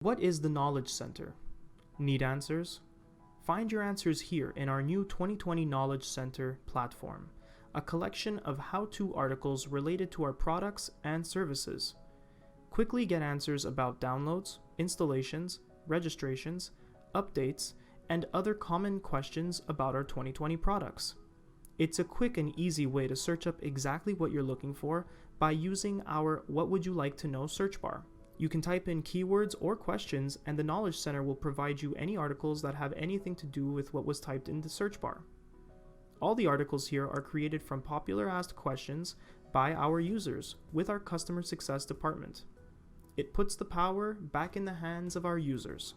What is the Knowledge Center? Need answers? Find your answers here in our new 2020 Knowledge Center platform, a collection of how-to articles related to our products and services. Quickly get answers about downloads, installations, registrations, updates, and other common questions about our 2020 products. It's a quick and easy way to search up exactly what you're looking for by using our What Would You Like to Know search bar. You can type in keywords or questions, and the Knowledge Center will provide you any articles that have anything to do with what was typed in the search bar. All the articles here are created from popular asked questions by our users with our customer success department. It puts the power back in the hands of our users.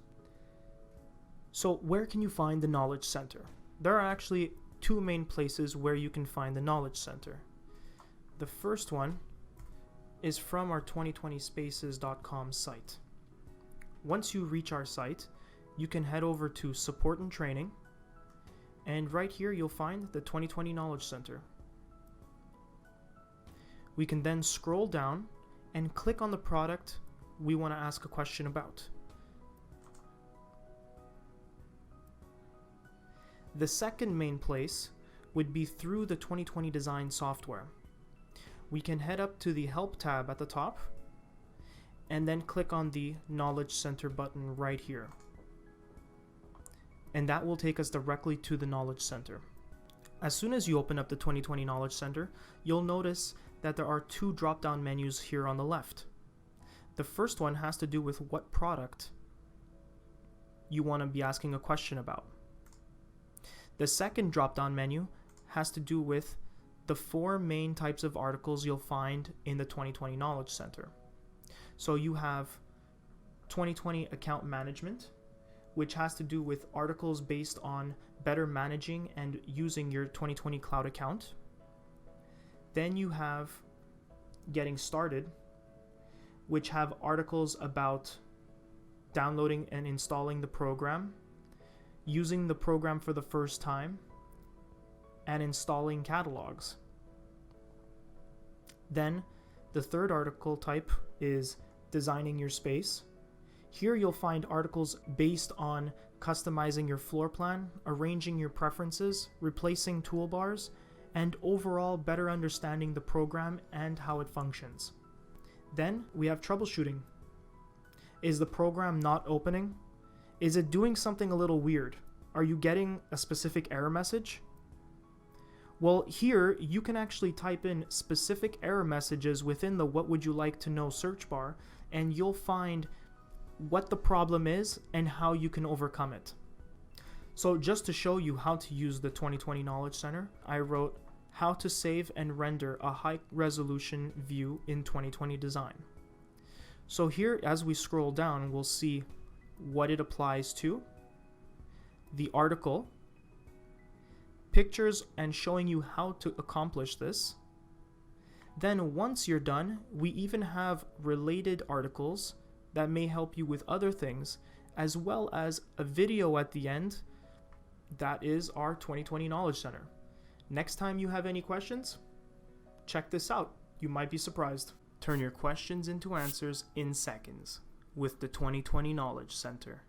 So where can you find the Knowledge Center? There are actually two main places where you can find the Knowledge Center. The first one is from our 2020spaces.com site. Once you reach our site, you can head over to Support and Training, and right here you'll find the 2020 Knowledge Center. We can then scroll down and click on the product we want to ask a question about. The second main place would be through the 2020 design software. We can head up to the Help tab at the top and then click on the Knowledge Center button right here. And that will take us directly to the Knowledge Center. As soon as you open up the 2020 Knowledge Center, you'll notice that there are two drop-down menus here on the left. The first one has to do with what product you want to be asking a question about. The second drop-down menu has to do with the four main types of articles you'll find in the 2020 Knowledge Center. So you have 2020 Account Management, which has to do with articles based on better managing and using your 2020 cloud account. Then you have Getting Started, which have articles about downloading and installing the program, using the program for the first time, and installing catalogs. Then the third article type is Designing Your Space. Here you'll find articles based on customizing your floor plan, arranging your preferences, replacing toolbars, and overall better understanding the program and how it functions. Then we have Troubleshooting. Is the program not opening? Is it doing something a little weird? Are you getting a specific error message? Well, here you can actually type in specific error messages within the What Would You Like to Know search bar, and you'll find what the problem is and how you can overcome it. So just to show you how to use the 2020 Knowledge Center, I wrote how to save and render a high resolution view in 2020 design. So here, as we scroll down, we'll see what it applies to, the article, pictures and showing you how to accomplish this. Then once you're done, we even have related articles that may help you with other things, as well as a video at the end. That is our 2020 Knowledge Center. Next time you have any questions, check this out. You might be surprised. Turn your questions into answers in seconds with the 2020 Knowledge Center.